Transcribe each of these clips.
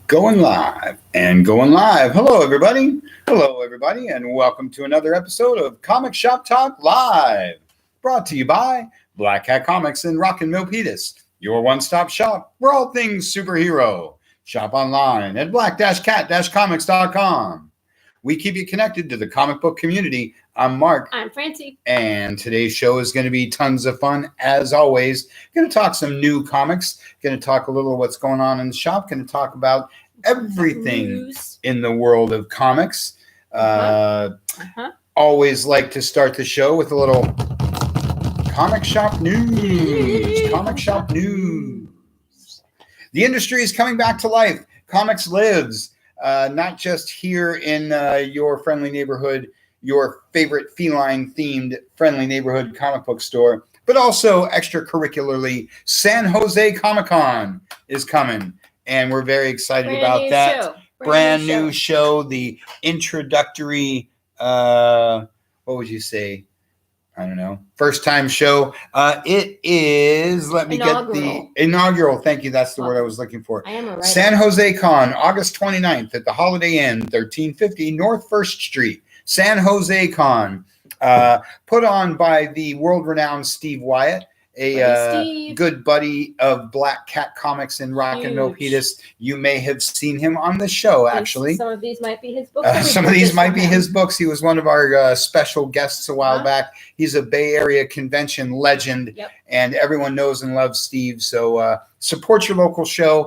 Going live and going live. Hello, everybody. Hello, everybody, and welcome to another episode of Comic Shop Talk Live. Brought to you by Black Cat Comics in Rockin' Milpitas, your one-stop shop for all things superhero. Shop online at black-cat-comics.com. We keep you connected to the comic book community. I'm Mark. I'm Francie. And today's show is going to be tons of fun, as always. Going to talk some new comics. Going to talk a little what's going on in the shop. Going to talk about everything in the world of comics. Always like to start the show with a little comic shop news. Comic shop news. The industry is coming back to life. Comics lives. Not just here in your friendly neighborhood, your favorite feline-themed friendly neighborhood comic book store, but also extracurricularly, San Jose Comic-Con is coming, and we're very excited about that. Brand new show, the introductory, what would you say? I don't know. First time show. It is, let me get the inaugural. Thank you. That's the word I was looking for. I am a writer. San Jose Con, August 29th at the Holiday Inn, 1350 North 1st Street. San Jose Con, put on by the world-renowned Steve Wyatt, a good buddy of Black Cat Comics in Rockin' Milpitas. You may have seen him on the show, actually. Some of these might be his books. Some of these might be his books. He was one of our special guests a while back. He's a Bay Area convention legend, and everyone knows and loves Steve. So support your local show.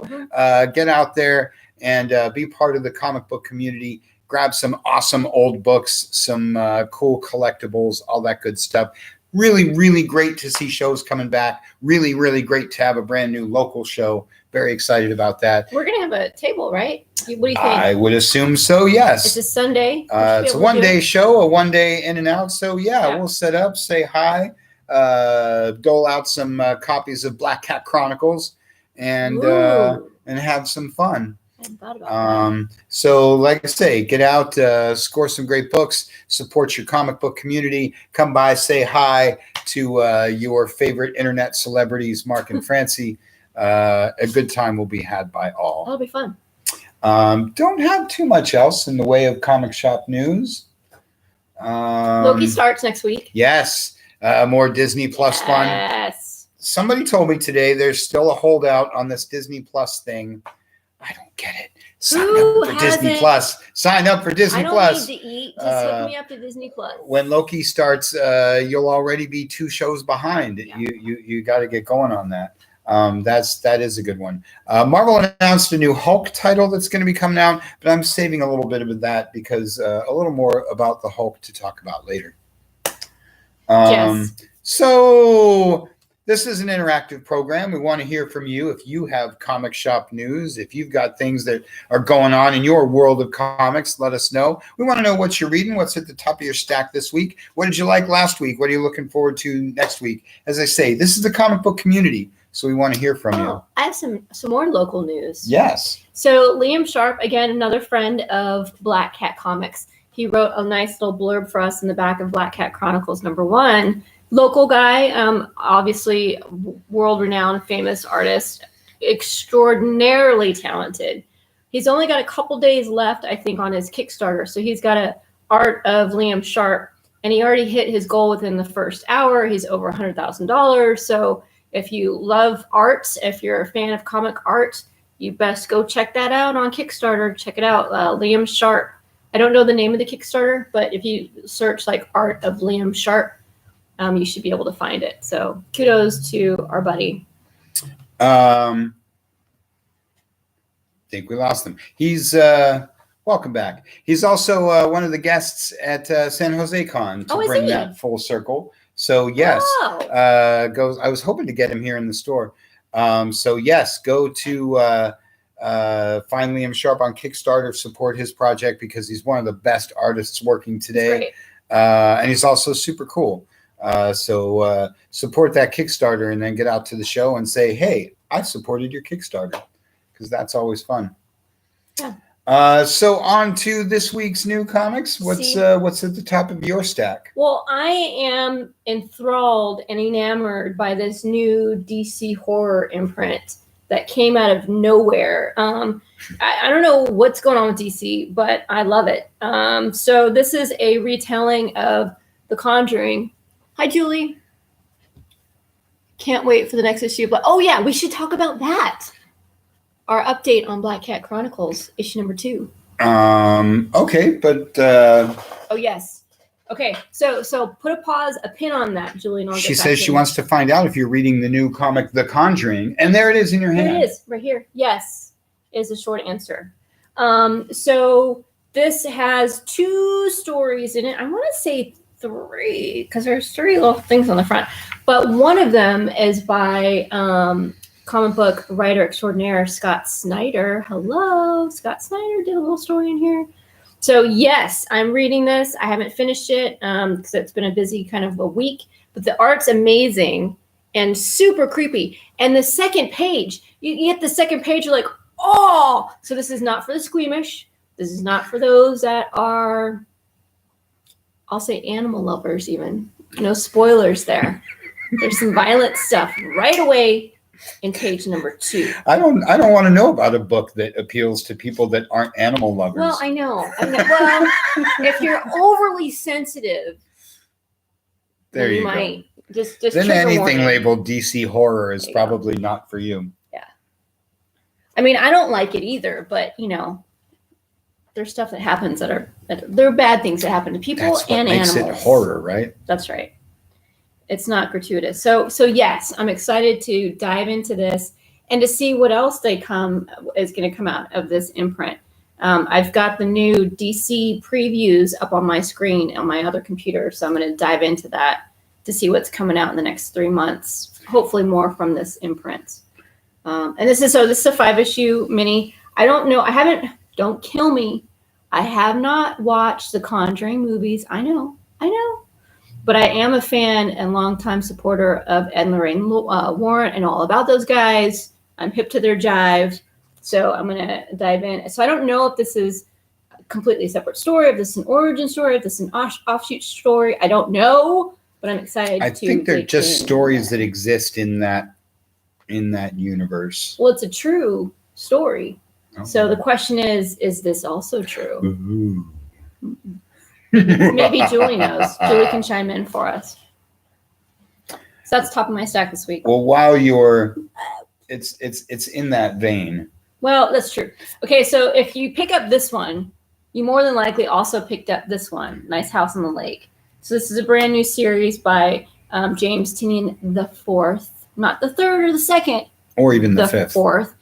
Get out there and be part of the comic book community. Grab some awesome old books, some cool collectibles, all that good stuff. Really, really great to see shows coming back. Really, really great to have a brand new local show. Very excited about that. We're going to have a table, right? What do you think? I would assume so, yes. It's a Sunday. It's a one-day show, a one-day in and out. So, yeah, we'll set up, say hi, dole out some copies of Black Cat Chronicles, and have some fun. So like I say, get out, score some great books, support your comic book community, come by, say hi to your favorite internet celebrities, Mark and Francie. A good time will be had by all. That'll be fun. Don't have too much else in the way of comic shop news. Loki starts next week. Yes. More Disney Plus fun. Yes. Somebody told me today there's still a holdout on this Disney Plus thing. I don't get it. Sign up for Disney Plus. Sign up for Disney Plus. I don't need to eat. Just hook me up to Disney Plus. When Loki starts, you'll already be 2 shows behind. Yeah. You got to get going on that. That is a good one. Marvel announced a new Hulk title that's going to be coming out, but I'm saving a little bit of that because a little more about the Hulk to talk about later. Yes. So this is an interactive program. We want to hear from you if you have comic shop news. If you've got things that are going on in your world of comics, let us know. We want to know what you're reading, what's at the top of your stack this week. What did you like last week? What are you looking forward to next week? As I say, this is the comic book community, so we want to hear from you. I have some more local news. Yes. So Liam Sharp, again, another friend of Black Cat Comics. He wrote a nice little blurb for us in the back of Black Cat Chronicles #1. Local guy, obviously world-renowned, famous artist, extraordinarily talented. He's only got a couple days left, I think, on his Kickstarter. So he's got a art of Liam Sharp, and he already hit his goal within the first hour. He's over $100,000. So if you love art, if you're a fan of comic art, you best go check that out on Kickstarter. Check it out, Liam Sharp. I don't know the name of the Kickstarter, but if you search like art of Liam Sharp, you should be able to find it. So kudos to our buddy. I think we lost him. He's welcome back. He's also one of the guests at San Jose Con to bring that full circle. So yes, I was hoping to get him here in the store. So yes, go to find Liam Sharp on Kickstarter, support his project because he's one of the best artists working today. And he's also super cool. So support that Kickstarter and then get out to the show and say, hey, I supported your Kickstarter, because that's always fun. Yeah. So on to this week's new comics. What's at the top of your stack? Well, I am enthralled and enamored by this new DC horror imprint that came out of nowhere. I don't know what's going on with DC, but I love it. So this is a retelling of The Conjuring. Hi, Julie. Can't wait for the next issue. But oh yeah, we should talk about that. Our update on Black Cat Chronicles, issue number 2. Okay, but oh yes. Okay, so put a pin on that, Julie. And I'll she says she wants to find out if you're reading the new comic, The Conjuring, and there it is in your hand. There it is, right here. Yes, is a short answer. So this has 2 stories in it. I want to say 3 because there's 3 little things on the front, but one of them is by comic book writer extraordinaire Scott Snyder. Hello, Scott Snyder did a little story in here. So yes, I'm reading this. I haven't finished it because it's been a busy kind of a week, but the art's amazing and super creepy. And the second page, you get the second page, you're like, oh, so this is not for the squeamish. This is not for those that are, I'll say animal lovers even. No spoilers there. There's some violent stuff right away in page number 2. I don't want to know about a book that appeals to people that aren't animal lovers. Well, I know. Well, if you're overly sensitive, there you might go. Just then anything labeled DC horror is probably not for you. Yeah. I mean, I don't like it either, but there's stuff that happens there are bad things that happen to people That's what and makes animals. it horror, right? That's right. It's not gratuitous. So yes, I'm excited to dive into this and to see what else is going to come out of this imprint. I've got the new DC previews up on my screen on my other computer, so I'm going to dive into that to see what's coming out in the next 3 months. Hopefully more from this imprint. And this is a 5-issue mini. I don't know. Don't kill me. I have not watched the Conjuring movies. I know. But I am a fan and longtime supporter of Ed and Lorraine Warren and all about those guys. I'm hip to their jive. So I'm going to dive in. So I don't know if this is a completely separate story, if this is an origin story, if this is an offshoot story. I don't know, but I'm excited I think they're just stories that exist in that universe. Well, it's a true story. Oh. So the question is this also true? Ooh. Maybe Julie knows. Julie can chime in for us. So that's top of my stack this week. Well, while it's in that vein. Well, that's true. Okay, so if you pick up this one, you more than likely also picked up this one, Nice House on the Lake. So this is a brand new series by James Tynion the 4th, not the 3rd or the 2nd, or even the 5th. 4th.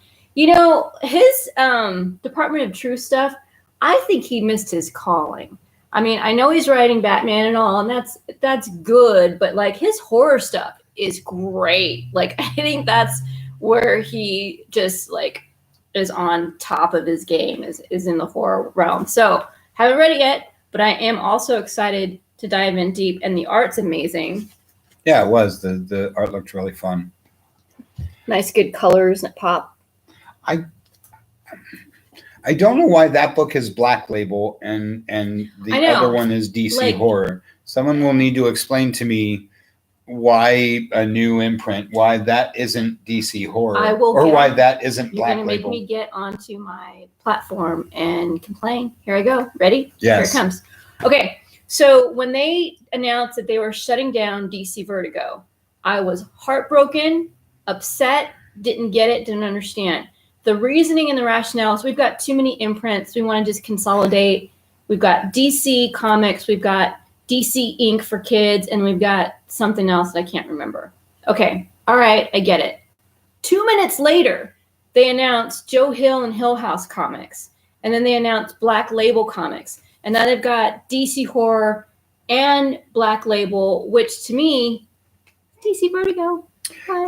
His Department of Truth stuff, I think he missed his calling. I mean, I know he's writing Batman and all, and that's good, but like his horror stuff is great. Like I think that's where he just like is on top of his game is in the horror realm. So haven't read it yet, but I am also excited to dive in deep, and the art's amazing. Yeah, it was. The art looked really fun. Nice, good colors that pop. I don't know why that book is Black Label and the other one is DC Horror. Someone will need to explain to me why a new imprint, why that isn't DC Horror, why that isn't Black Label. You're going to make me get onto my platform and complain. Here I go. Ready? Yes. Here it comes. Okay. So when they announced that they were shutting down DC Vertigo, I was heartbroken, upset, didn't get it, didn't understand. The reasoning and the rationale is we've got too many imprints. We want to just consolidate. We've got DC Comics. We've got DC Ink for kids. And we've got something else that I can't remember. Okay. All right. I get it. 2 minutes later, they announced Joe Hill and Hill House Comics. And then they announced Black Label Comics. And now they've got DC Horror and Black Label, which to me, DC Vertigo.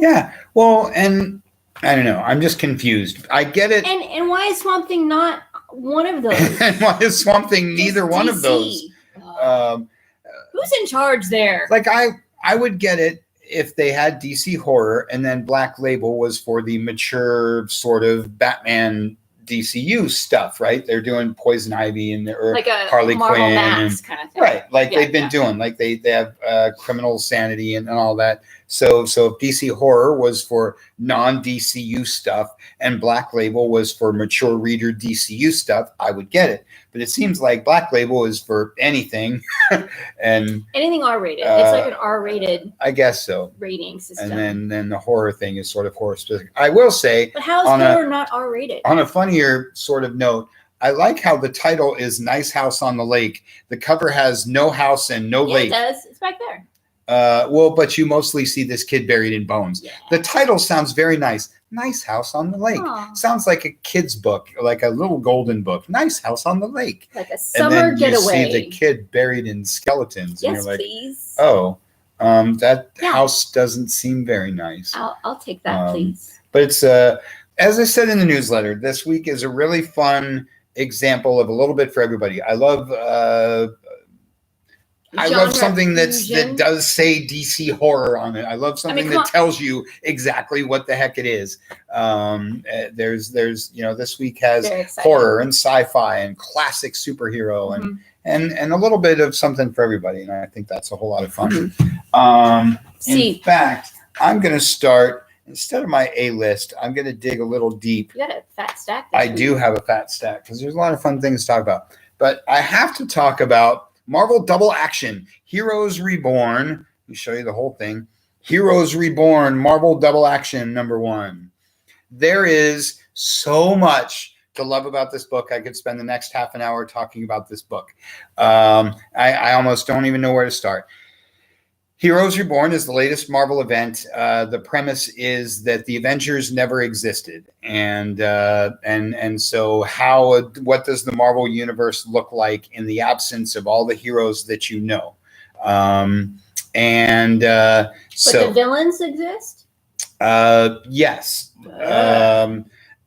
Yeah. Well, and I don't know. I'm just confused. I get it. And why is Swamp Thing not one of those? And why is Swamp Thing neither one of those? Who's in charge there? Like I would get it if they had DC Horror and then Black Label was for the mature sort of Batman DCU stuff, right? They're doing Poison Ivy and like a Harley Marvel Quinn, Max kind of thing. Right? Like they've been doing, like they have Criminal Sanity and all that. So if DC Horror was for non-DCU stuff and Black Label was for mature reader DCU stuff, I would get it. But it seems like Black Label is for anything, and anything R-rated. It's like an R-rated. I guess so. Rating system. And then the horror thing is sort of horror specific. I will say, but how is horror not R-rated? On a funnier sort of note, I like how the title is Nice House on the Lake. The cover has no house and no lake. It does. It's back there. Well, but you mostly see this kid buried in bones. Yeah. The title sounds very nice. Nice House on the Lake. Aww. Sounds like a kid's book, like a little golden book. Nice House on the Lake. Like a summer getaway. And then you see the kid buried in skeletons. Yes, and you're like, please. Oh, that house doesn't seem very nice. I'll take that, please. But it's, as I said in the newsletter, this week is a really fun example of a little bit for everybody. I love something that does say DC horror on it. I love something that tells you exactly what the heck it is. There's this week has horror and sci-fi and classic superhero and a little bit of something for everybody, and I think that's a whole lot of fun. In fact, I'm going to start. Instead of my A list, I'm going to dig a little deep. You got a fat stack. I do have a fat stack because there's a lot of fun things to talk about. But I have to talk about Marvel Double Action, Heroes Reborn. Let me show you the whole thing. Heroes Reborn, Marvel Double Action, #1. There is so much to love about this book. I could spend the next half an hour talking about this book. I almost don't even know where to start. Heroes Reborn is the latest Marvel event. The premise is that the Avengers never existed, and so what does the Marvel universe look like in the absence of all the heroes that you know? But the villains exist. Yes.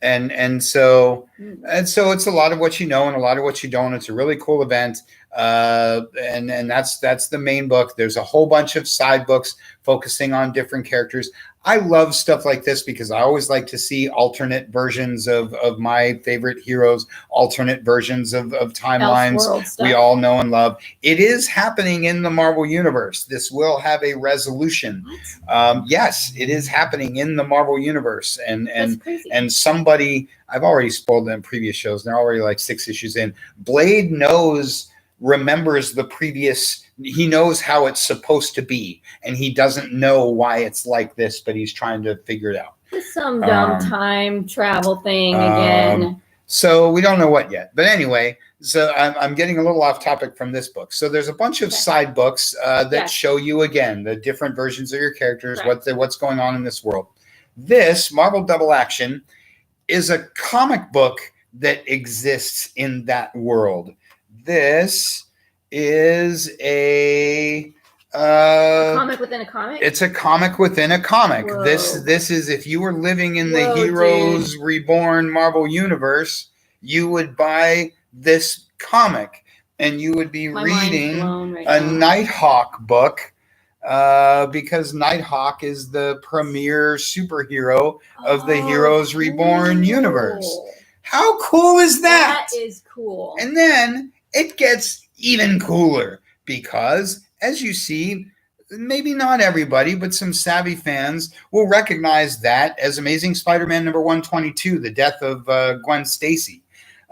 And so it's a lot of what you know and a lot of what you don't. It's a really cool event. And that's the main book. There's a whole bunch of side books focusing on different characters. I love stuff like this because I always like to see alternate versions of my favorite heroes, alternate versions of timelines we all know and love. It is happening in the Marvel Universe. This will have a resolution. Yes, it is happening in the Marvel Universe. And somebody, I've already spoiled them in previous shows. They're already like 6 issues in. Blade remembers the previous. He knows how it's supposed to be, and he doesn't know why it's like this, but he's trying to figure it out. Some dumb time travel thing again. So we don't know what yet. But anyway, so I'm getting a little off topic from this book. So there's a bunch of side books that show you, again, the different versions of your characters, what's going on in this world. This, Marvel Double Action, is a comic book that exists in that world. This is a comic within a comic. It's a comic within a comic. Whoa. This is if you were living in the Heroes Reborn Marvel universe, you would buy this comic and you would be reading a Nighthawk book because Nighthawk is the premier superhero of the Heroes Reborn universe. How cool is that? That is cool. And then it gets even cooler because, as you see, maybe not everybody, but some savvy fans will recognize that as Amazing Spider-Man #122, the death of Gwen Stacy.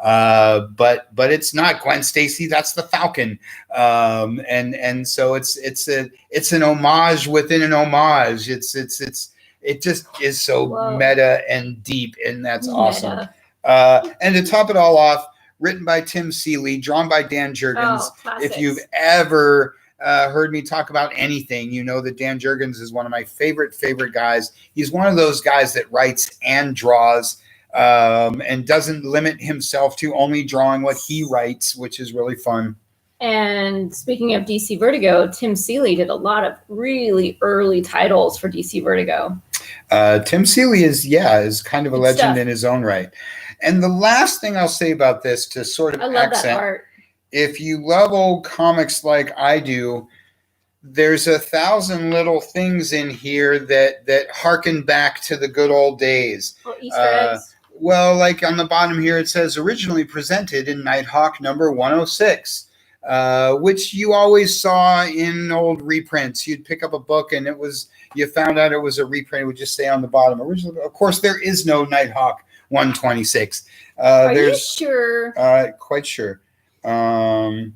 But it's not Gwen Stacy. That's the Falcon. And so it's an homage within an homage. It just is so meta and deep, and that's awesome. And to top it all off, written by Tim Seeley, drawn by Dan Jurgens. If you've ever heard me talk about anything, you know that Dan Jurgens is one of my favorite guys. He's one of those guys that writes and draws and doesn't limit himself to only drawing what he writes, which is really fun. And speaking of DC Vertigo, Tim Seeley did a lot of really early titles for DC Vertigo. Tim Seeley is kind of a legend in his own right. And the last thing I'll say about this to sort of accent, that art. If you love old comics like I do, there's 1,000 little things in here that harken back to the good old days. Easter eggs. Well, like on the bottom here, it says originally presented in Nighthawk #106. which you always saw in old reprints. You'd pick up a book and you found out it was a reprint. It would just say on the bottom, original. Of course, there is no Nighthawk 126. Are you sure? Quite sure. And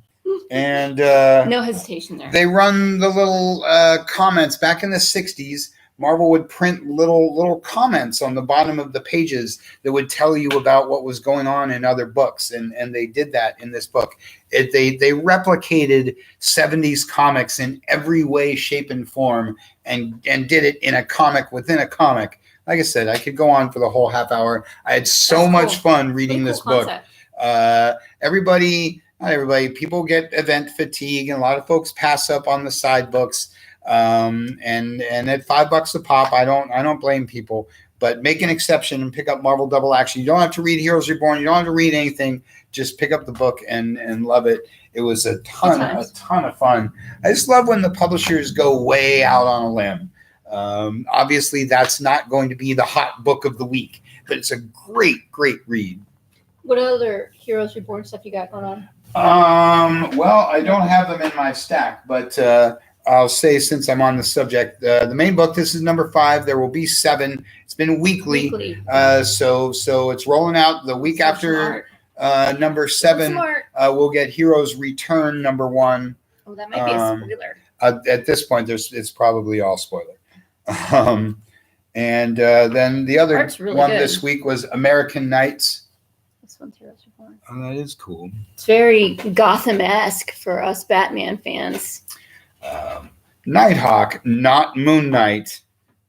no hesitation there. They run the little comments. Back in the 60s, Marvel would print little comments on the bottom of the pages that would tell you about what was going on in other books, and they did that in this book. They replicated 70s comics in every way, shape, and form, and did it in a comic within a comic. Like I said, I could go on for the whole half hour. I had so much fun reading this book. Not everybody, people get event fatigue, and a lot of folks pass up on the side books. And at $5 a pop, I don't blame people, but make an exception and pick up Marvel Double Action. You don't have to read Heroes Reborn. You don't have to read anything. Just pick up the book and love it. It was a ton of fun. I just love when the publishers go way out on a limb. Obviously that's not going to be the hot book of the week, but it's a great read. What other Heroes Reborn stuff you got going on? Well, I don't have them in my stack, but, I'll say, since I'm on the subject, the main book, this is number 5. There will be 7. It's been weekly. So it's rolling out the week after number 7. We'll get Heroes Return number 1. Oh, that might be a spoiler. At this point, it's probably all spoiler. And then the other one this week was American Knights. This one's Heroes Reborn. Oh, that is cool. It's very Gotham-esque for us Batman fans. Nighthawk, not Moon Knight,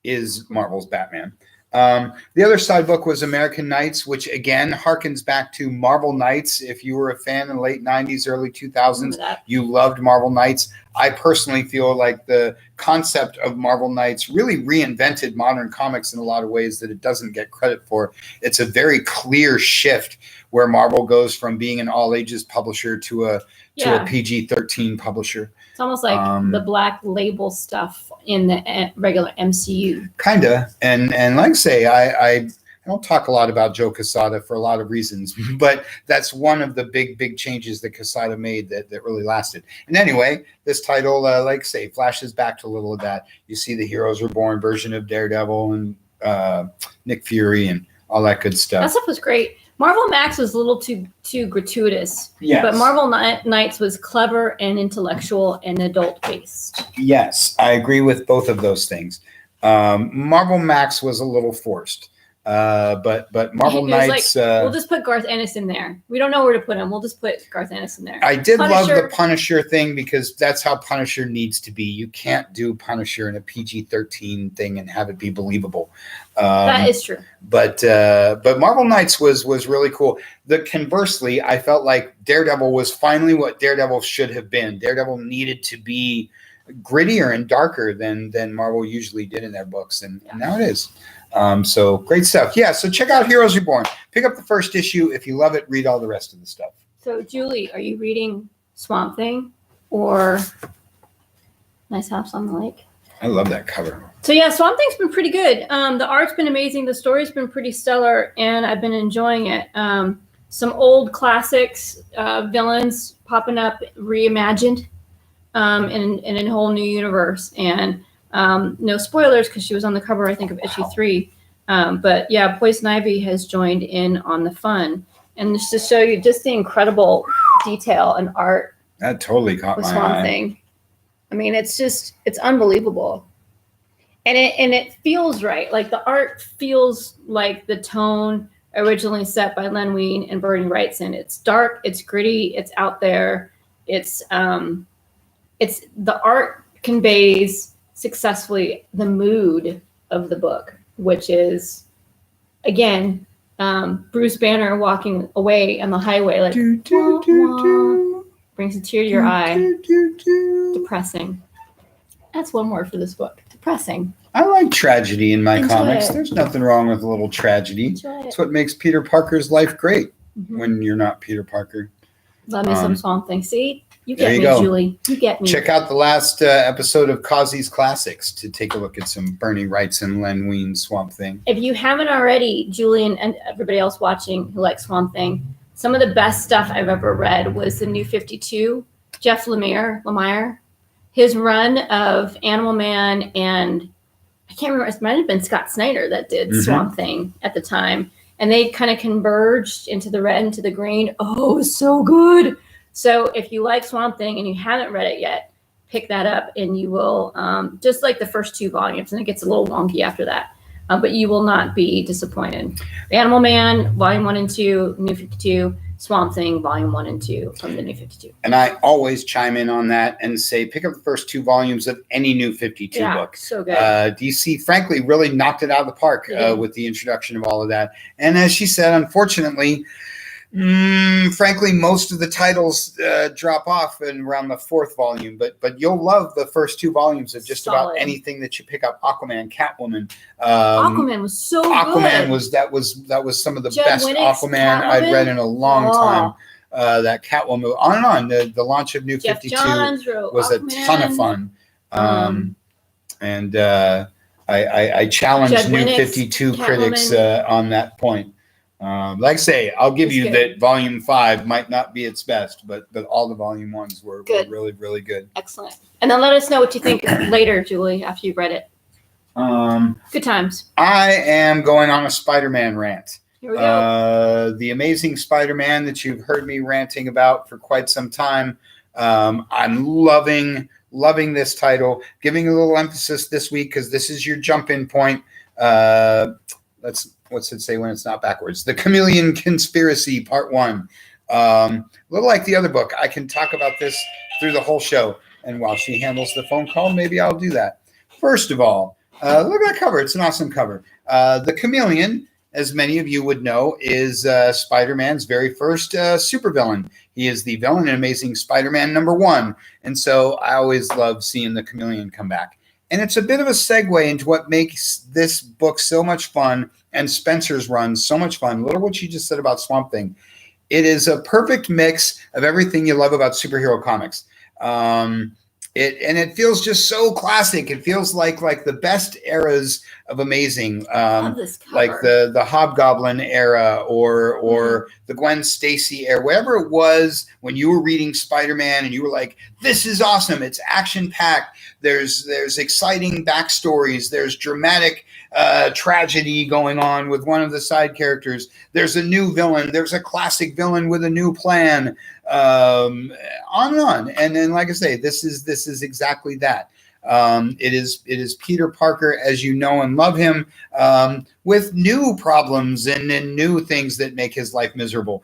is Marvel's Batman. The other side book was American Knights, which again harkens back to Marvel Knights. If you were a fan in the late 90s, early 2000s, you loved Marvel Knights. I personally feel like the concept of Marvel Knights really reinvented modern comics in a lot of ways that it doesn't get credit for. It's a very clear shift where Marvel goes from being an all ages publisher to a PG-13 publisher. It's almost like the black label stuff in the regular MCU. Kinda, and like I say, I don't talk a lot about Joe Quesada for a lot of reasons, but that's one of the big changes that Quesada made that really lasted. And anyway, this title, like I say, flashes back to a little of that. You see the Heroes Reborn version of Daredevil and Nick Fury and all that good stuff. That stuff was great. Marvel Max was a little too gratuitous, yes. But Marvel Knights was clever and intellectual and adult-based. Yes, I agree with both of those things. Marvel Max was a little forced, but Marvel Knights... we'll just put Garth Ennis in there. We don't know where to put him. We'll just put Garth Ennis in there. I did love the Punisher thing because that's how Punisher needs to be. You can't do Punisher in a PG-13 thing and have it be believable. That is true. But Marvel Knights was really cool. Conversely, I felt like Daredevil was finally what Daredevil should have been. Daredevil needed to be grittier and darker than Marvel usually did in their books, and now it is. So great stuff. Yeah, so check out Heroes Reborn. Pick up the first issue. If you love it, read all the rest of the stuff. So, Julie, are you reading Swamp Thing or Nice House on the Lake? I love that cover. So yeah, Swamp Thing's been pretty good. The art's been amazing. The story's been pretty stellar, and I've been enjoying it. Some old classics, villains popping up, reimagined in a whole new universe. And no spoilers because she was on the cover, I think, of issue 3. But yeah, Poison Ivy has joined in on the fun. And just to show you just the incredible detail and art. That totally caught my Swamp eye. Thing. I mean, it's unbelievable. And it feels right. Like the art feels like the tone originally set by Len Wein and Bernie Wrightson. It's dark, it's gritty, it's out there. It's the art conveys successfully the mood of the book, which is again, Bruce Banner walking away on the highway like wah, wah, brings a tear to your eye. Depressing. That's one word for this book. Depressing. I like tragedy in my comics. It. There's nothing wrong with a little tragedy. It's what makes Peter Parker's life great when you're not Peter Parker. Love me some Swamp Thing. See? You get me, go. Julie. You get me. Check out the last episode of Causey's Classics to take a look at some Bernie Wrightson, Len Wein Swamp Thing. If you haven't already, Julie and everybody else watching who likes Swamp Thing, some of the best stuff I've ever read was the New 52. Jeff Lemire, his run of Animal Man, and I can't remember, it might have been Scott Snyder that did Swamp Thing at the time. And they kind of converged into the red, into the green. Oh, it was so good. So if you like Swamp Thing and you haven't read it yet, pick that up and you will, just like the first 2 volumes, and it gets a little wonky after that. But you will not be disappointed. Animal Man, Volume 1 and 2, New 52, Swamp Thing, Volume 1 and 2 from the New 52. And I always chime in on that and say, pick up the first 2 volumes of any New 52 book. So good. DC, frankly, really knocked it out of the park with the introduction of all of that. And as she said, unfortunately, frankly, most of the titles drop off in around the 4th volume, but you'll love the first 2 volumes of just about anything that you pick up. Aquaman, Catwoman. Aquaman was so Aquaman good. that was some of the Judd best Winnick's Aquaman I'd read in a long time. That Catwoman, on and on. The launch of New 52 was Aquaman. A ton of fun. And I challenge Judd New Winnick's 52 critics on that point. Like I say, I'll give you that Volume 5 might not be its best, but all the Volume 1s were really, really good. Excellent. And then let us know what you think later, Julie, after you've read it. Good times. I am going on a Spider-Man rant. Here we go. The Amazing Spider-Man that you've heard me ranting about for quite some time. I'm loving this title, giving a little emphasis this week because this is your jump-in point. What's it say when it's not backwards? The Chameleon Conspiracy, Part 1. A little like the other book. I can talk about this through the whole show. And while she handles the phone call, maybe I'll do that. First of all, look at that cover. It's an awesome cover. The Chameleon, as many of you would know, is Spider-Man's very first supervillain. He is the villain in Amazing Spider-Man #1. And so I always love seeing the Chameleon come back. And it's a bit of a segue into what makes this book so much fun and Spencer's run so much fun. Look at what you just said about Swamp Thing. It is a perfect mix of everything you love about superhero comics. It feels just so classic. It feels like the best eras of Amazing, like the Hobgoblin era or the Gwen Stacy era, whatever it was when you were reading Spider-Man and you were like, this is awesome. It's action-packed. There's exciting backstories. There's dramatic tragedy going on with one of the side characters. There's a new villain. There's a classic villain with a new plan. On and on. And then, like I say, this is exactly that. It is Peter Parker as you know and love him, with new problems and new things that make his life miserable.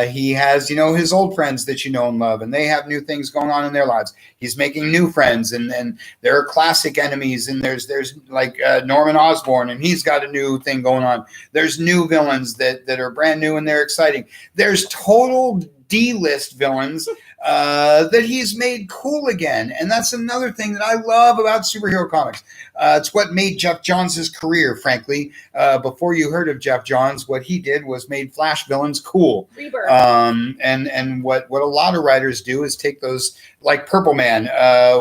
He has, his old friends that you know and love, and they have new things going on in their lives. He's making new friends, and there are classic enemies, and there's like Norman Osborn, and he's got a new thing going on. There's new villains that are brand new and they're exciting. There's total D-list villains that he's made cool again. And that's another thing that I love about superhero comics. It's what made Jeff Johns' career, frankly. Before you heard of Jeff Johns, what he did was made Flash villains cool. Reborn. And what a lot of writers do is take those, like Purple Man,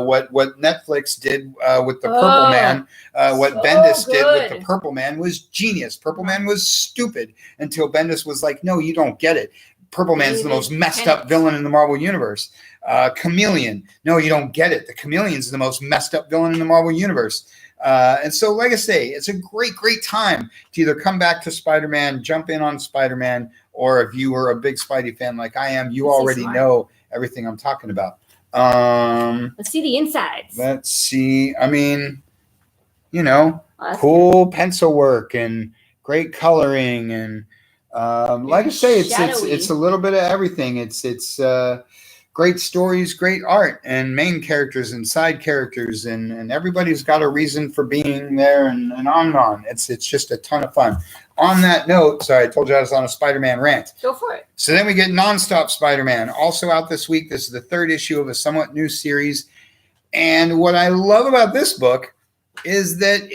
what Netflix did with the Purple Man, what so Bendis did good. with the Purple Man was genius. Purple Man was stupid until Bendis was like, no, you don't get it. Purple Man's the most messed up villain in the Marvel Universe. Chameleon. No, you don't get it. The Chameleon's the most messed up villain in the Marvel Universe. And so, like I say, it's a great, great time to either come back to Spider-Man, jump in on Spider-Man, or if you are a big Spidey fan like I am, you already know everything I'm talking about. Let's see the insides. Let's see. I mean, cool pencil work and great coloring and like I say, it's a little bit of everything. It's great stories, great art, and main characters and side characters, and everybody's got a reason for being there, and on and on. It's just a ton of fun. On that note, sorry, I told you I was on a Spider-Man rant. Go for it. So then we get Nonstop Spider-Man, also out this week. This is the 3rd issue of a somewhat new series. And what I love about this book is that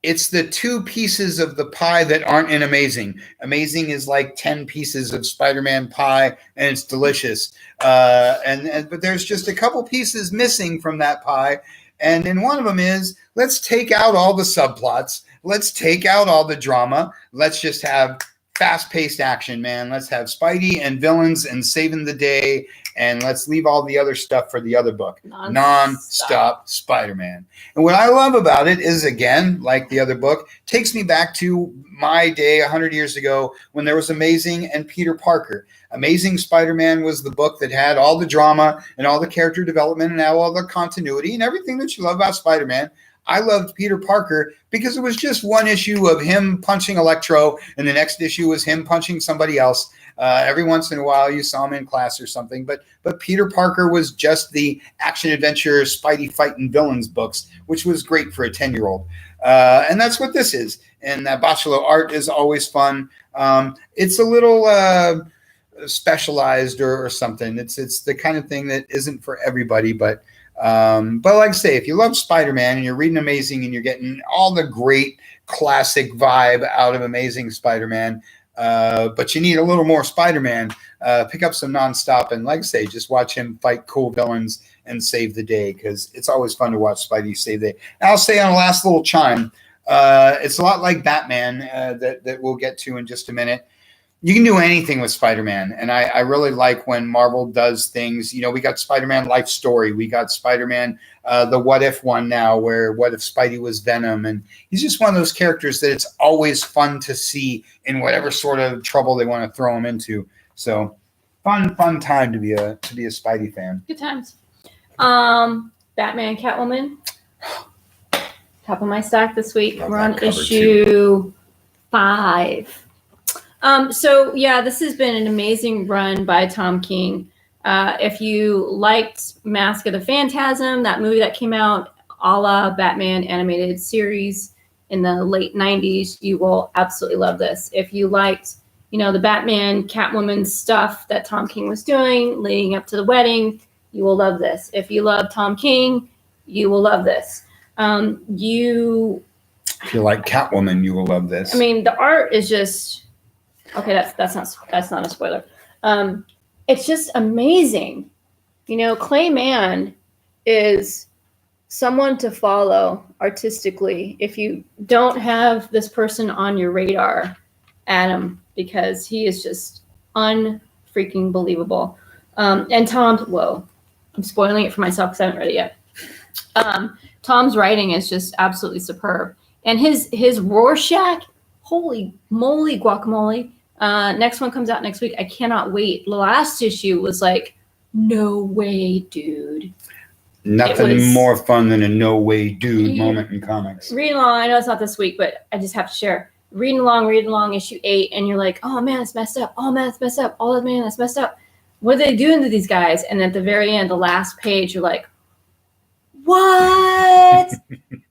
it's the 2 pieces of the pie that aren't in Amazing. Amazing is like 10 pieces of Spider-Man pie, and it's delicious. But there's just a couple pieces missing from that pie. And then one of them is, let's take out all the subplots. Let's take out all the drama. Let's just have fast-paced action, man. Let's have Spidey and villains and saving the day, and let's leave all the other stuff for the other book. Non-stop Spider-Man. And what I love about it is, again, like the other book, takes me back to my day 100 years ago when there was Amazing and Peter Parker. Amazing Spider-Man was the book that had all the drama and all the character development and all the continuity and everything that you love about Spider-Man. I loved Peter Parker because it was just one issue of him punching Electro, and the next issue was him punching somebody else. Every once in a while, you saw him in class or something. But Peter Parker was just the action-adventure, Spidey fighting villains books, which was great for a 10-year-old. And that's what this is. And Bachelor art is always fun. It's a little specialized or something. It's the kind of thing that isn't for everybody, but like I say, if you love Spider-Man and you're reading Amazing and you're getting all the great classic vibe out of Amazing Spider-Man, but you need a little more Spider-Man, pick up some Nonstop and, like I say, just watch him fight cool villains and save the day, because it's always fun to watch Spidey save the day. And I'll say on a last little chime, it's a lot like Batman that we'll get to in just a minute. You can do anything with Spider-Man, and I really like when Marvel does things. You know, we got Spider-Man Life Story. We got Spider-Man, the What If one now, where what if Spidey was Venom? And he's just one of those characters that it's always fun to see in whatever sort of trouble they want to throw him into. So fun time to be a Spidey fan. Good times. Batman, Catwoman. Top of my stack this week. We're on issue 5. So yeah, this has been an amazing run by Tom King. If you liked Mask of the Phantasm, that movie that came out a la Batman animated series in the late 90s, you will absolutely love this. If you liked, the Batman Catwoman stuff that Tom King was doing leading up to the wedding, you will love this. If you love Tom King, you will love this. If you like Catwoman, you will love this. I mean, the art is just... Okay, that's not a spoiler. It's just amazing. Clay Mann is someone to follow artistically. If you don't have this person on your radar, add him, because he is just unfreaking believable. And Tom, I'm spoiling it for myself because I haven't read it yet. Tom's writing is just absolutely superb, and his Rorschach, holy moly guacamole. Next one comes out next week. I cannot wait. The last issue was like, no way, dude. Nothing more fun than a no way, dude moment in comics. Reading along, I know it's not this week, but I just have to share. Reading along, issue 8, and you're like, oh man, it's messed up. Oh man, it's messed up. Oh man, that's messed up. What are they doing to these guys? And at the very end, the last page, you're like, what?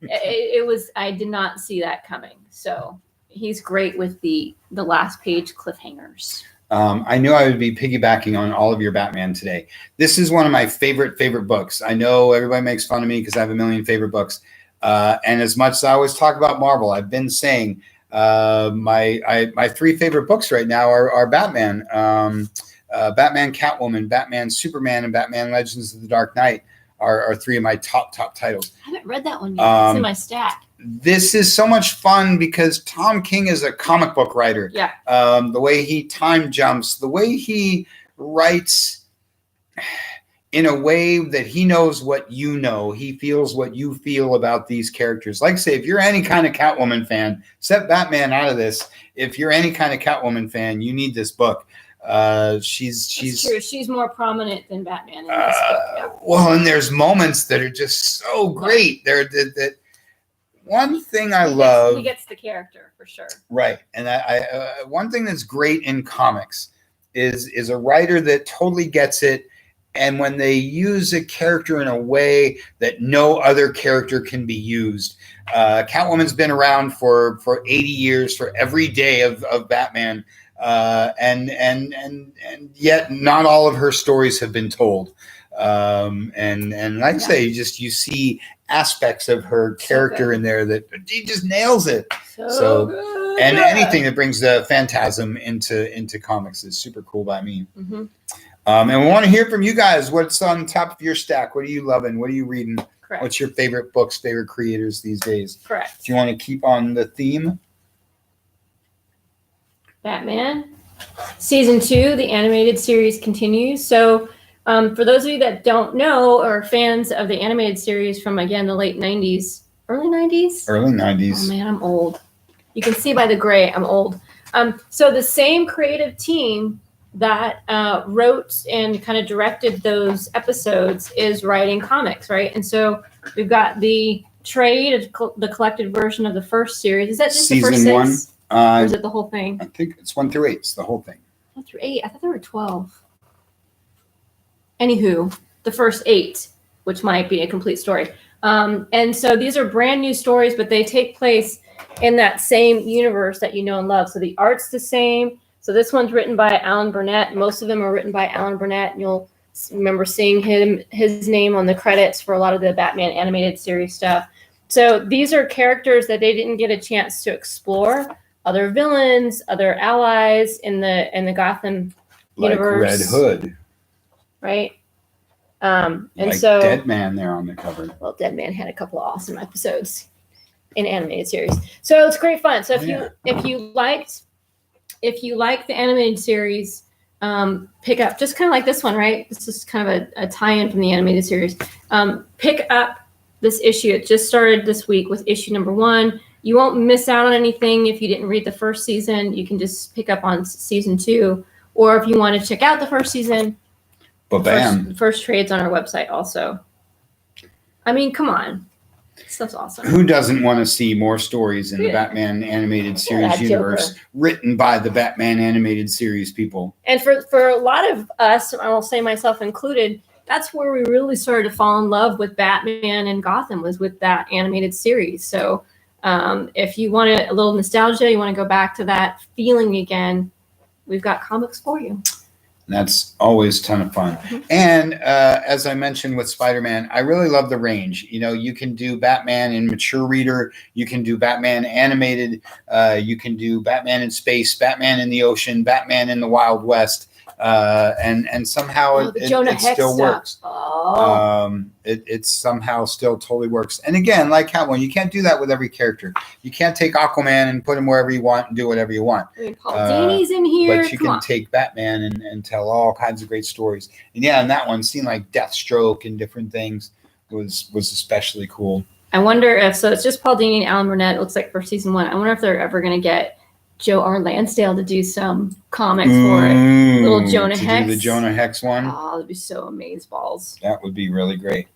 It was, I did not see that coming. So he's great with the last page cliffhangers. I knew I would be piggybacking on all of your Batman today. This is one of my favorite books. I know everybody makes fun of me because I have a million favorite books. And as much as I always talk about Marvel, I've been saying my 3 favorite books right now are Batman, Batman Catwoman, Batman Superman, and Batman Legends of the Dark Knight are 3 of my top titles. I haven't read that one yet. It's in my stack. This is so much fun because Tom King is a comic book writer. Yeah. The way he time jumps, the way he writes in a way that he knows what you know. He feels what you feel about these characters. Like I say, if you're any kind of Catwoman fan, set Batman out of this. If you're any kind of Catwoman fan, you need this book. She's true. She's more prominent than Batman in this book. Yeah. Well, and there's moments that are just so great. That one thing I love. He gets the character for sure. Right, and I one thing that's great in comics is a writer that totally gets it, and when they use a character in a way that no other character can be used. Catwoman's been around for 80 years, for every day of Batman. And yet not all of her stories have been told. And like I say, you see aspects of her character in there that she just nails it. So good. And anything that brings the phantasm into comics is super cool by me. Mm-hmm. And we want to hear from you guys. What's on top of your stack? What are you loving? What are you reading? Correct. What's your favorite books, favorite creators these days? Correct. Do you want to keep on the theme? Batman. Season 2, the animated series continues. So for those of you that don't know or fans of the animated series from, again, the late 90s, early 90s? Early 90s. Oh, man, I'm old. You can see by the gray, I'm old. So the same creative team that wrote and kind of directed those episodes is writing comics, right? And so we've got the trade, the collected version of the first series. Is that just Season the first 6? 1? Or is it the whole thing? I think it's 1 through 8. It's the whole thing. 1 through 8? I thought there were 12. Anywho, the first 8, which might be a complete story. And so these are brand new stories, but they take place in that same universe that you know and love. So the art's the same. So this one's written by Alan Burnett. Most of them are written by Alan Burnett, and you'll remember seeing his name on the credits for a lot of the Batman animated series stuff. So these are characters that they didn't get a chance to explore. Other villains, other allies in the Gotham universe. Like Red Hood. Right? And like so Dead Man there on the cover. Well, Dead Man had a couple of awesome episodes in animated series. So it's great fun. So if you liked the animated series, pick up just kind of like this one, right? This is kind of a tie-in from the animated series. Pick up this issue. It just started this week with issue number 1. You won't miss out on anything if you didn't read the first season. You can just pick up on season 2, or if you want to check out the first season, first trade's on our website also. I mean, come on. Stuff's awesome. Who doesn't want to see more stories in the Batman animated series universe written by the Batman animated series people? And for a lot of us, I will say myself included, that's where we really started to fall in love with Batman and Gotham, was with that animated series. So if you want a little nostalgia, you want to go back to that feeling again, we've got comics for you. That's always a ton of fun. Mm-hmm. And as I mentioned with Spider-Man, I really love the range. You know, you can do Batman in mature reader. You can do Batman animated. You can do Batman in space, Batman in the ocean, Batman in the Wild West. And somehow it still works. It somehow still totally works. And again, like Catwoman, you can't do that with every character. You can't take Aquaman and put him wherever you want and do whatever you want. I mean, Paul Dini's in here. But you can take Batman and tell all kinds of great stories. And yeah, and that one, seeing like Deathstroke and different things was especially cool. I wonder if, so it's just Paul Dini and Alan Burnett, it looks like, for season 1. I wonder if they're ever going to get Joe R. Lansdale to do some comics for it. Little Jonah Hex. Do the Jonah Hex one. Oh, that'd be so amazeballs. That would be really great.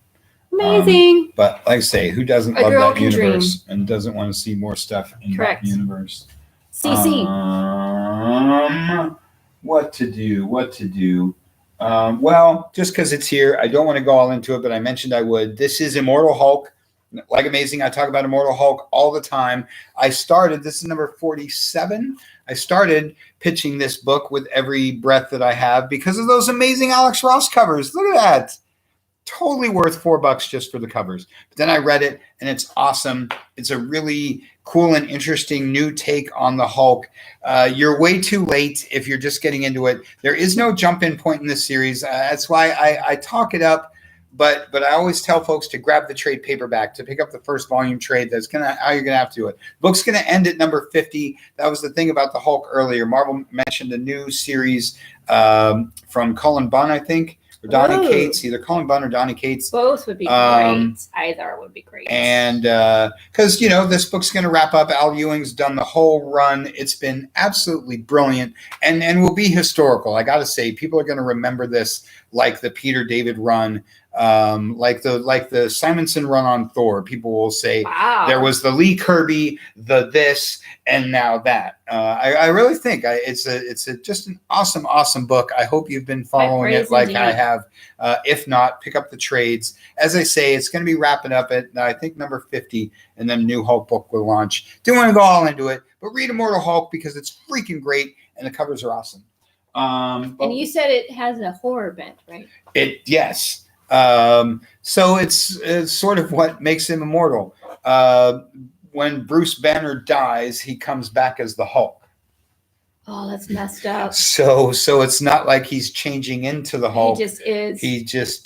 Amazing. But like I say, who doesn't love that universe and doesn't want to see more stuff in that universe? CC. What to do? Well, just because it's here, I don't want to go all into it, but I mentioned I would. This is Immortal Hulk. Like Amazing, I talk about Immortal Hulk all the time. This is number 47. I started pitching this book with every breath that I have because of those amazing Alex Ross covers. Look at that. Totally worth $4 just for the covers. But then I read it, and it's awesome. It's a really cool and interesting new take on the Hulk. You're way too late if you're just getting into it. There is no jump-in point in this series. That's why I talk it up. But I always tell folks to grab the trade paperback, to pick up the first volume trade. That's how you're gonna have to do it. The book's gonna end at number 50. That was the thing about the Hulk earlier. Marvel mentioned a new series from Cullen Bunn, I think, or Donny Cates. Either Cullen Bunn or Donny Cates. Both would be great. Either would be great. And because this book's gonna wrap up. Al Ewing's done the whole run. It's been absolutely brilliant and will be historical. I gotta say, people are gonna remember this like the Peter David run. Like the Simonson run on Thor, people will say, wow, there was the Lee Kirby, the this, and now that. I really think it's just an awesome book. I hope you've been following it like I have. If not, pick up the trades. As I say, it's going to be wrapping up at I think number 50, and then new Hulk book will launch. Didn't want to go all into it, but read Immortal Hulk because it's freaking great and the covers are awesome. And you said it has a horror bent, right? Yes. So it's sort of what makes him immortal. When Bruce Banner dies, he comes back as the Hulk. Oh, that's messed up. So it's not like he's changing into the Hulk. He just is.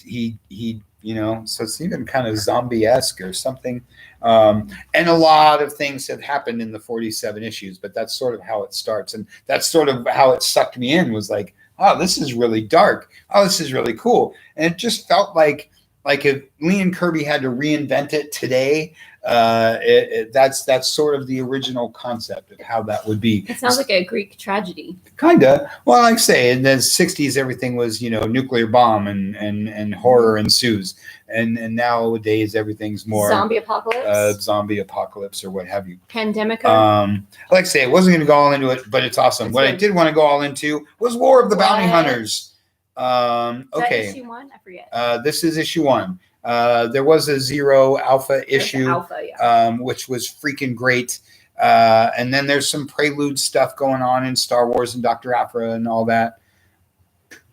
He So it's even kind of zombie-esque or something. And a lot of things have happened in the 47 issues, but that's sort of how it starts. And that's sort of how it sucked me in, was like, oh, this is really dark. Oh, this is really cool. And it just felt like if Lee and Kirby had to reinvent it today, that's sort of the original concept of how that would be. It sounds like a Greek tragedy. Kinda. Well, like I say, in the 60s, everything was, nuclear bomb and horror ensues. And nowadays, everything's more Zombie apocalypse or what have you. Pandemic. Like I say, I wasn't going to go all into it, but it's awesome. What I did want to go all into was War of the Bounty Hunters. Okay. Is that issue 1? I forget. This is issue 1. There was a Zero Alpha issue, which was freaking great. And then there's some prelude stuff going on in Star Wars and Dr. Aphra and all that.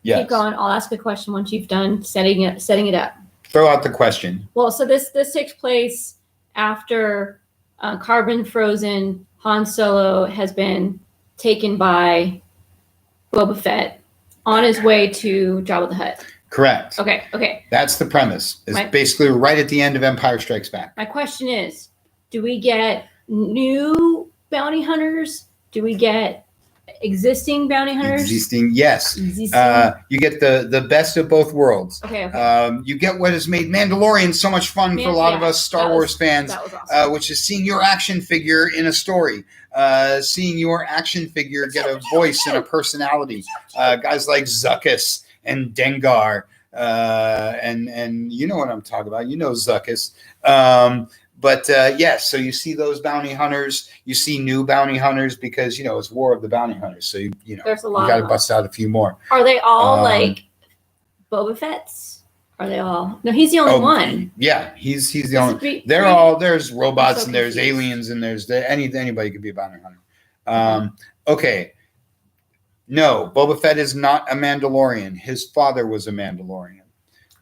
Yes. Keep going. I'll ask a question once you've done setting it up. Throw out the question. Well, so this takes place after Carbon Frozen Han Solo has been taken by Boba Fett on his way to Jabba the Hutt. Correct. Okay. That's the premise. It's basically right at the end of Empire Strikes Back. My question is, do we get new bounty hunters? Do we get existing bounty hunters? Yes. You get the best of both worlds. Okay. You get what has made Mandalorian so much fun for a lot of us Star Wars fans, that was awesome. which is seeing your action figure in a story, seeing your action figure get a voice and a personality. Guys like Zuckuss and Dengar, and you know what I'm talking about. You know Zuckuss. But yes, so you see those bounty hunters. You see new bounty hunters because it's War of the Bounty Hunters. So there's a lot. You got to bust out a few more. Are they all like Boba Fett's? Are they all? No, he's the only one. Yeah, he's the only. They're all. There's robots and there's aliens and there's anybody could be a bounty hunter. Okay. No, Boba Fett is not a Mandalorian. His father was a Mandalorian.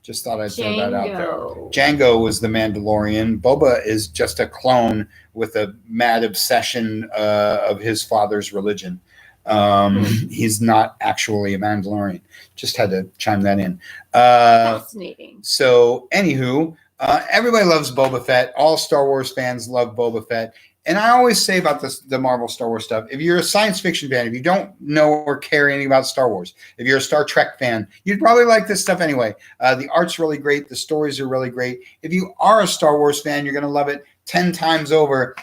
Just thought I'd throw that out there. Django was the Mandalorian. Boba is just a clone with a mad obsession of his father's religion. He's not actually a Mandalorian. Just had to chime that in. Fascinating. So, anywho, everybody loves Boba Fett. All Star Wars fans love Boba Fett. And I always say about the Marvel Star Wars stuff, if you're a science fiction fan, if you don't know or care anything about Star Wars, if you're a Star Trek fan, you'd probably like this stuff anyway. The art's really great. The stories are really great. If you are a Star Wars fan, you're going to love it 10 times over.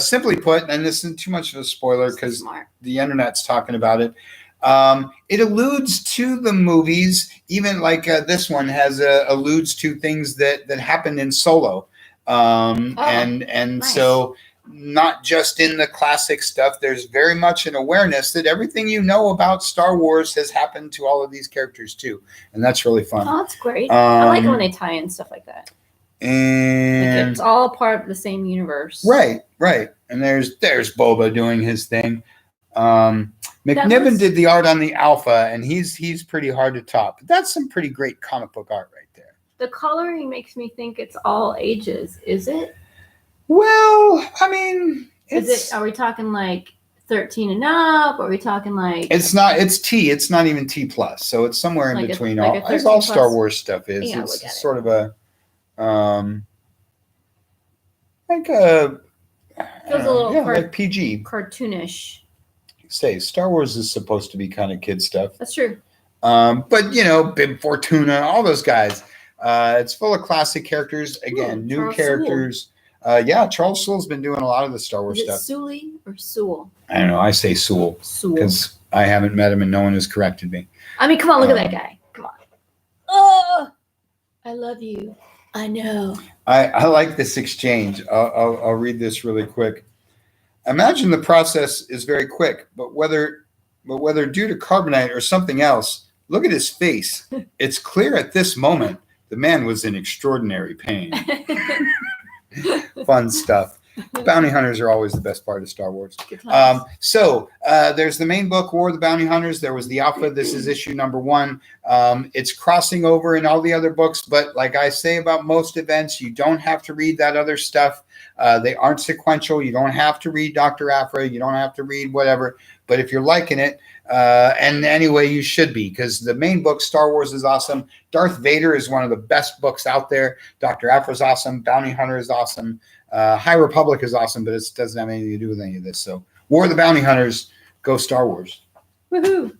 Simply put, and this isn't too much of a spoiler because the internet's talking about it. It alludes to the movies, even like this one alludes to things that happened in Solo. Nice. So not just in the classic stuff, there's very much an awareness that everything you know about Star Wars has happened to all of these characters too. And that's really fun. Oh, that's great. I like it when they tie in stuff like that. And it's all part of the same universe. Right. And there's Boba doing his thing. McNiven did the art on the Alpha, and he's pretty hard to top. But that's some pretty great comic book art right there. The coloring makes me think it's all ages. Is it? Well, I mean, are we talking like 13 and up? Are we talking like? It's not. It's T. It's not even T plus. So it's somewhere in between. As all Star Wars stuff is. Yeah, it's sort of a, like a. Feels a little like PG. Cartoonish. Say Star Wars is supposed to be kind of kid stuff. That's true. But Bib Fortuna, all those guys. It's full of classic characters. Again, new Charles characters. Charles Sewell's been doing a lot of the Star Wars stuff. Sully or Sewell? I don't know. I say Sewell because I haven't met him and no one has corrected me. I mean, come on, look at that guy. Come on. Oh, I love you. I know. I like this exchange. I'll read this really quick. Imagine the process is very quick, but whether due to carbonite or something else, look at his face. It's clear at this moment the man was in extraordinary pain. Fun stuff. Bounty hunters are always the best part of Star Wars. So there's the main book, War of the Bounty Hunters. There was the Alpha. This is issue number 1. It's crossing over in all the other books, but like I say about most events, you don't have to read that other stuff. They aren't sequential. You don't have to read Dr. Aphra. You don't have to read whatever. But if you're liking it, And anyway, you should be, because the main book, Star Wars, is awesome. Darth Vader is one of the best books out there. Dr. Aphra is awesome. Bounty Hunter is awesome. High Republic is awesome, but it doesn't have anything to do with any of this. So War of the Bounty Hunters, go Star Wars. Woohoo!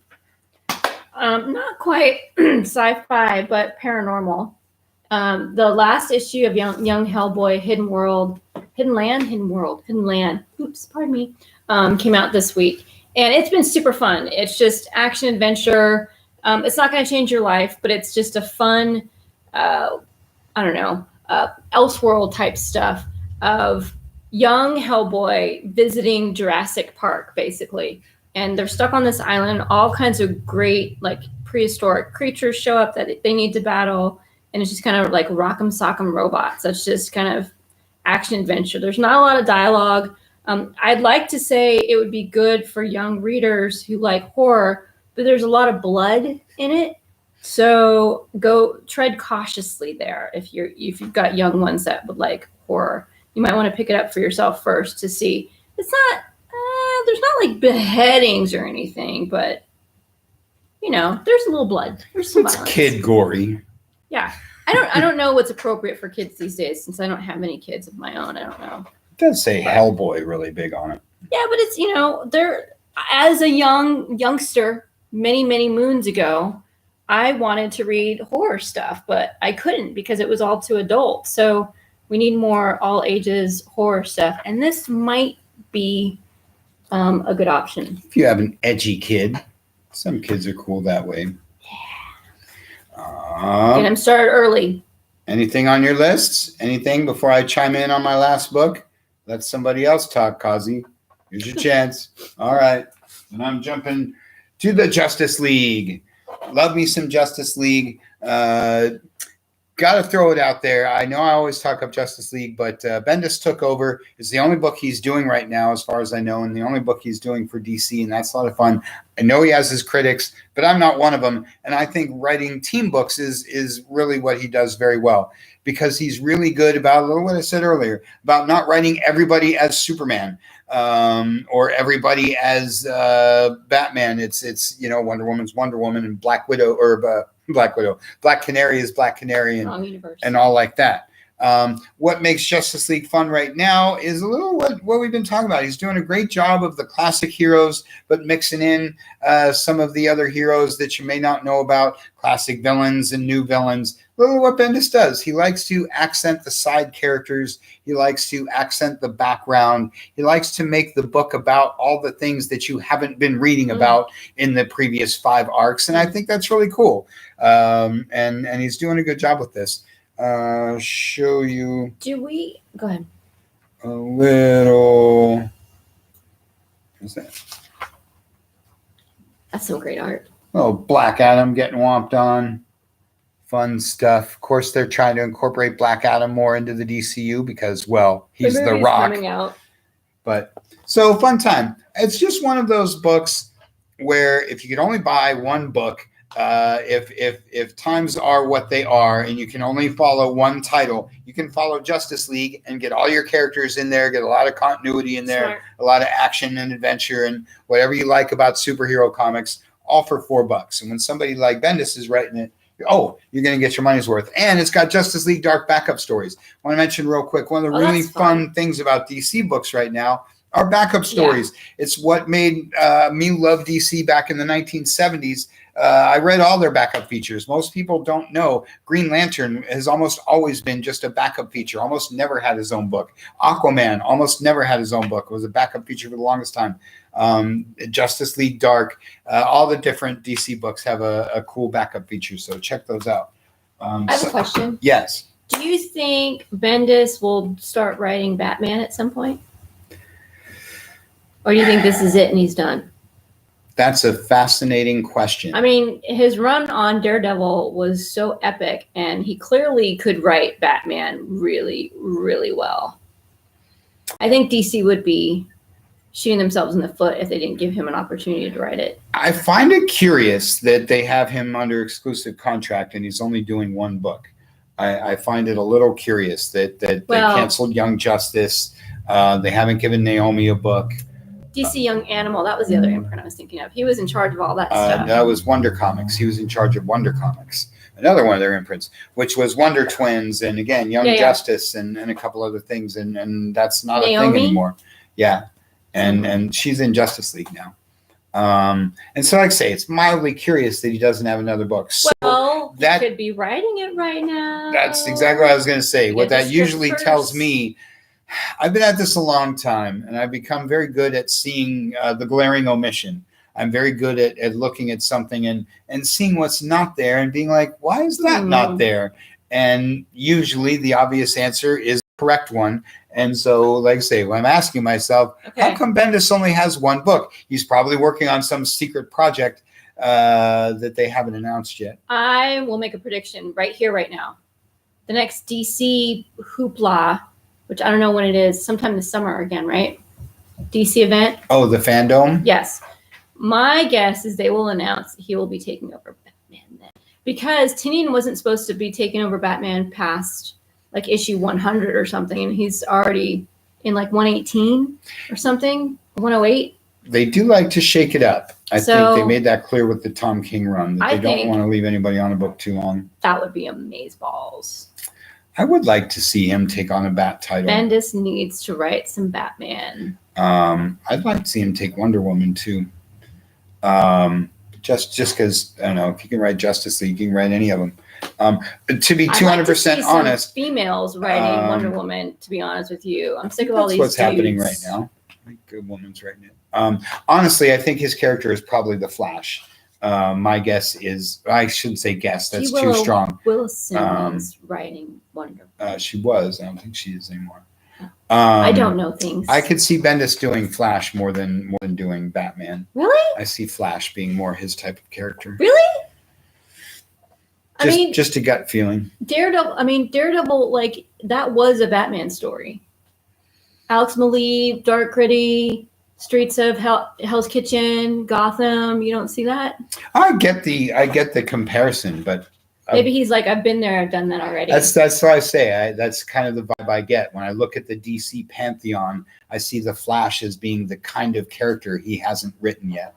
Not quite sci-fi, but paranormal. The last issue of Young Hellboy, Hidden Land. Oops, pardon me. Came out this week, and it's been super fun. It's just action adventure. It's not going to change your life, but it's just a fun, Elseworld type stuff of young Hellboy visiting Jurassic Park, basically. And they're stuck on this island. All kinds of great, like, prehistoric creatures show up that they need to battle. And it's just kind of like rock'em sock'em robots. That's just kind of action adventure. There's not a lot of dialogue. I'd like to say it would be good for young readers who like horror, but there's a lot of blood in it. So go tread cautiously there. If you've got young ones that would like horror, you might want to pick it up for yourself first to see. It's not, there's not like beheadings or anything, but there's a little blood. There's some violence. Kid gory. Yeah. I don't know what's appropriate for kids these days, since I don't have any kids of my own. I don't know. It does say Hellboy really big on it. Yeah, but it's, they're, as a youngster many, many moons ago, I wanted to read horror stuff, but I couldn't because it was all too adult. So we need more all ages horror stuff. And this might be a good option. If you have an edgy kid, some kids are cool that way. Get them started early. Anything on your lists? Anything before I chime in on my last book? Let somebody else talk, Causey. Here's your chance. All right. And I'm jumping to the Justice League. Love me some Justice League. Got to throw it out there. I know I always talk up Justice League, but Bendis took over. It's the only book he's doing right now, as far as I know, and the only book he's doing for DC, and that's a lot of fun. I know he has his critics, but I'm not one of them. And I think writing team books is really what he does very well, because he's really good about what I said earlier, about not writing everybody as Superman or everybody as Batman. It's Wonder Woman's Wonder Woman and Black Widow, or Black Canary is Black Canary, and all like that. What makes Justice League fun right now is a little what we've been talking about. He's doing a great job of the classic heroes, but mixing in some of the other heroes that you may not know about, classic villains and new villains. A little what Bendis does. He likes to accent the side characters. He likes to accent the background. He likes to make the book about all the things that you haven't been reading about in the previous 5 arcs. And I think that's really cool. And he's doing a good job with this. Show you. Go ahead. A little. What's that? That's some great art. Oh, Black Adam getting whomped on. Fun stuff. Of course, they're trying to incorporate Black Adam more into the DCU because, well, he's the Rock. Coming out. But so fun time. It's just one of those books where if you could only buy one book, if times are what they are and you can only follow one title, you can follow Justice League and get all your characters in there, get a lot of continuity in there, Smart. A lot of action and adventure and whatever you like about superhero comics, all for $4. And when somebody like Bendis is writing it, you're going to get your money's worth. And it's got Justice League Dark backup stories. I want to mention real quick, one of the really fun things about DC books right now are backup stories. Yeah. It's what made me love DC back in the 1970s. I read all their backup features. Most people don't know Green Lantern has almost always been just a backup feature, almost never had his own book. Aquaman almost never had his own book. It was a backup feature for the longest time. Justice League Dark, all the different DC books have a cool backup feature, so check those out. I have a question. Yes. Do you think Bendis will start writing Batman at some point? Or do you think this is it and he's done? That's a fascinating question. I mean, his run on Daredevil was so epic, and he clearly could write Batman really, really well. I think DC would be shooting themselves in the foot if they didn't give him an opportunity to write it. I find it curious that they have him under exclusive contract and he's only doing one book. I find it a little curious that they canceled Young Justice. They haven't given Naomi a book. DC Young Animal. That was the other imprint I was thinking of. He was in charge of all that stuff. That was Wonder Comics. He was in charge of Wonder Comics, another one of their imprints, which was Wonder Twins, and again, Young Justice, and a couple other things, and that's not a thing anymore. Yeah, and she's in Justice League now. And so, like I say, it's mildly curious that he doesn't have another book. So he could be writing it right now. That's exactly what I was going to say. What that usually tells me, I've been at this a long time, and I've become very good at seeing the glaring omission. I'm very good at looking at something and seeing what's not there and being like, why is that not there? And usually the obvious answer is the correct one. And so, like I say, when I'm asking myself, how come Bendis only has one book? He's probably working on some secret project that they haven't announced yet. I will make a prediction right here, right now. The next DC hoopla, which I don't know when it is, sometime this summer again, right? DC event. Oh, the fandom? Yes. My guess is they will announce he will be taking over Batman then. Because Tynion wasn't supposed to be taking over Batman past like issue 100 or something, and he's already in like 118 or something, 108. They do like to shake it up. I think they made that clear with the Tom King run, that they don't want to leave anybody on a book too long. That would be amazeballs. I would like to see him take on a Bat title. Bendis needs to write some Batman. I'd like to see him take Wonder Woman too. Just because, I don't know, if you can write Justice League, you can write any of them. To be 200% honest, females writing Wonder Woman. To be honest with you, I'm sick of all these. That's what's happening right now. Good woman's writing it. Honestly, I think his character is probably the Flash. My guess is, I shouldn't say guess. That's too strong. Wilson is writing Wonder Woman. She was. I don't think she is anymore. I don't know things. I could see Bendis doing Flash more than doing Batman. Really? I see Flash being more his type of character. Really? Just a gut feeling. Daredevil, like, that was a Batman story. Alex Maleev, dark, gritty, streets of Hell's Kitchen, Gotham. You don't see that? I get the comparison, but maybe he's like, I've been there, I've done that already. That's what I say. That's kind of the vibe I get when I look at the DC pantheon. I see the Flash as being the kind of character he hasn't written yet.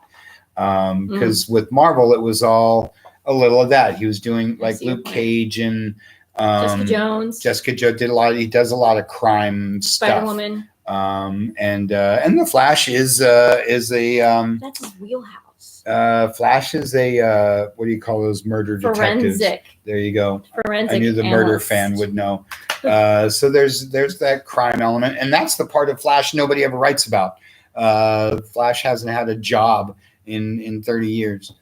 Because with Marvel, it was all a little of that. He was doing like Luke Cage and Jessica Jones. Jessica Jones did a lot. He does a lot of crime stuff. Spider-Woman. And the Flash is a that's his wheelhouse. Flash is a what do you call those murder detectives? Forensic. There you go. Forensic. I knew the murder fan would know. So there's that crime element, and that's the part of Flash nobody ever writes about. Flash hasn't had a job in 30 years.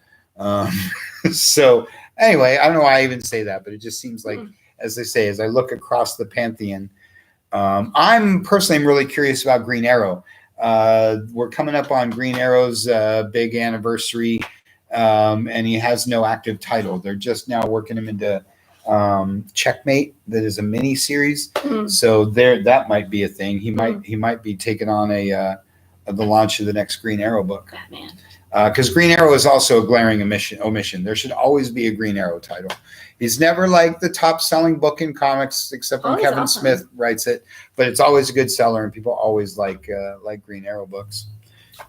So anyway, I don't know why I even say that, but it just seems like, as they say, as I look across the pantheon, I'm personally really curious about Green Arrow. We're coming up on Green Arrow's big anniversary, and he has no active title. They're just now working him into Checkmate, that is a mini series. So that might be a thing. He might be taking on the launch of the next Green Arrow book. Batman. Because Green Arrow is also a glaring omission. There should always be a Green Arrow title. He's never like the top-selling book in comics, except when Kevin Smith writes it. But it's always a good seller, and people always like Green Arrow books.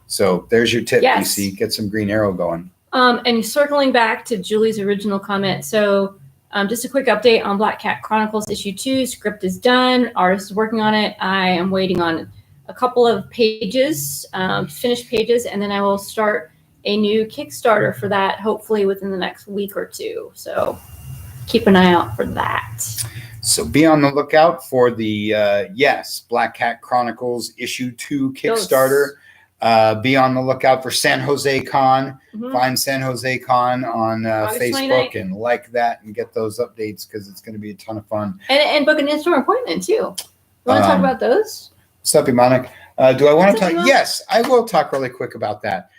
So there's your tip, DC. Get some Green Arrow going. And circling back to Julie's original comment, so just a quick update on Black Cat Chronicles issue 2. Script is done. Artist is working on it. I am waiting on a couple of pages, finished pages, and then I will start a new Kickstarter for that, hopefully within the next week or two. So keep an eye out for that. So be on the lookout for the Black Cat Chronicles issue 2 Kickstarter. Be on the lookout for San Jose Con. Find San Jose Con on Facebook 29th. And like that and get those updates, because it's going to be a ton of fun. And book an in-store appointment too. You want to talk about those? What's up, Imanic? Do I want to talk? Yes, I will talk really quick about that.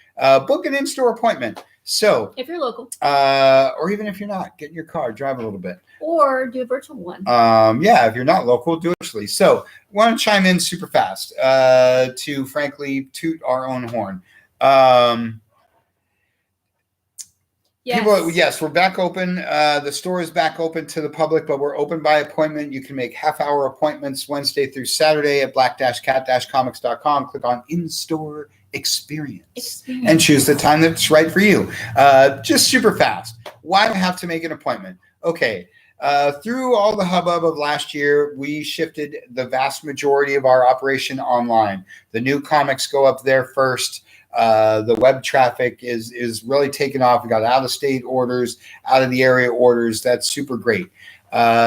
Book an in-store appointment. So if you're local, or even if you're not, get in your car, drive a little bit, or do a virtual one. If you're not local, do it virtually. So want to chime in super fast to frankly toot our own horn. Yes, we're back open. The store is back open to the public, but we're open by appointment. You can make half-hour appointments Wednesday through Saturday at black-cat-comics.com. Click on in-store experience. And choose the time that's right for you. Just super fast. Why do I have to make an appointment? Okay. Through all the hubbub of last year, we shifted the vast majority of our operation online. The new comics go up there first. The web traffic is really taken off. We got out of state orders, out of the area orders. That's super great.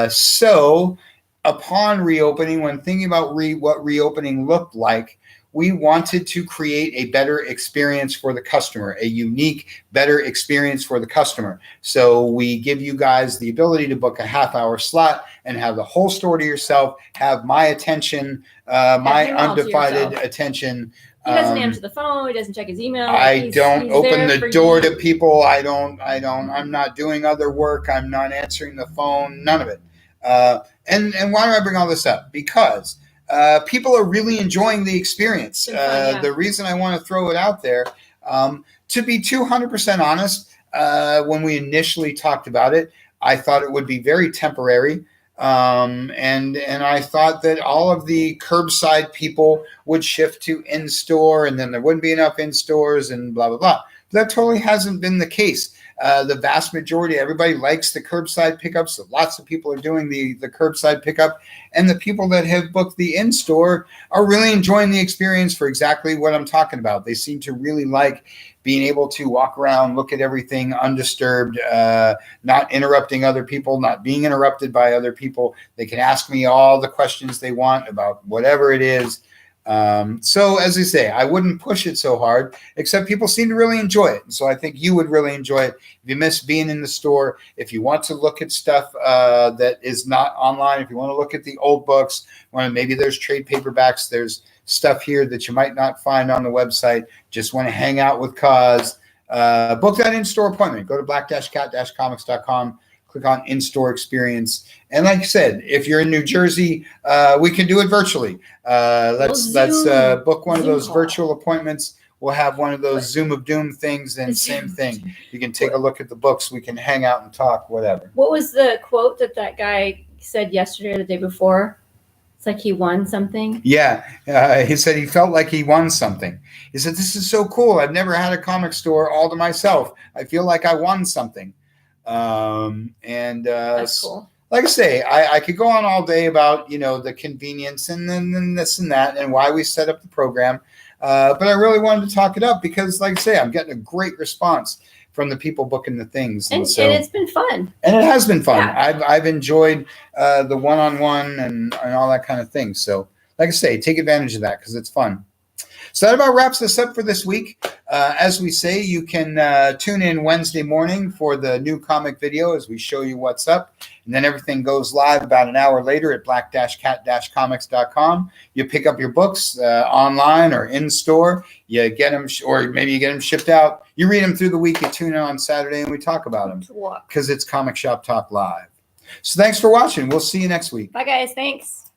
So upon reopening, when thinking about what reopening looked like, we wanted to create a better experience for the customer, a unique, better experience for the customer. So we give you guys the ability to book a half-hour slot and have the whole store to yourself, have my attention, my undivided attention. He doesn't answer the phone. He doesn't check his email. He's open the door to people. I'm not doing other work. I'm not answering the phone. None of it. And why do I bring all this up? Because people are really enjoying the experience. The reason I want to throw it out there, to be 200% honest, when we initially talked about it, I thought it would be very temporary. And I thought that all of the curbside people would shift to in-store, and then there wouldn't be enough in-stores and blah, blah, blah. That totally hasn't been the case. The vast majority, everybody likes the curbside pickups. So lots of people are doing the curbside pickup. And the people that have booked the in-store are really enjoying the experience for exactly what I'm talking about. They seem to really like being able to walk around, look at everything undisturbed, not interrupting other people, not being interrupted by other people. They can ask me all the questions they want about whatever it is. So as I say, I wouldn't push it so hard, except people seem to really enjoy it. And so I think you would really enjoy it. If you miss being in the store, if you want to look at stuff that is not online, if you want to look at the old books, maybe there's trade paperbacks, there's stuff here that you might not find on the website, just want to hang out with Cause, book that in-store appointment. Go to black-cat-comics.com. Click on in-store experience. And like I said, if you're in New Jersey, we can do it virtually. Let's book one of those virtual appointments. We'll have one of those Zoom of Doom things, and same thing. You can take a look at the books. We can hang out and talk, whatever. What was the quote that guy said yesterday or the day before? It's like he won something. Yeah. He said he felt like he won something. He said, this is so cool. I've never had a comic store all to myself. I feel like I won something. That's cool. Like I say, I could go on all day about, the convenience and then this and that and why we set up the program. But I really wanted to talk it up because, like I say, I'm getting a great response from the people booking the things. And it's been fun. And it has been fun. Yeah. I've enjoyed the one-on-one and all that kind of thing. So like I say, take advantage of that because it's fun. So that about wraps us up for this week. As we say, you can tune in Wednesday morning for the new comic video as we show you what's up. And then everything goes live about an hour later at black-cat-comics.com. You pick up your books online or in-store. You get them, or maybe you get them shipped out. You read them through the week. You tune in on Saturday, and we talk about them because it's Comic Shop Talk Live. So thanks for watching. We'll see you next week. Bye, guys. Thanks.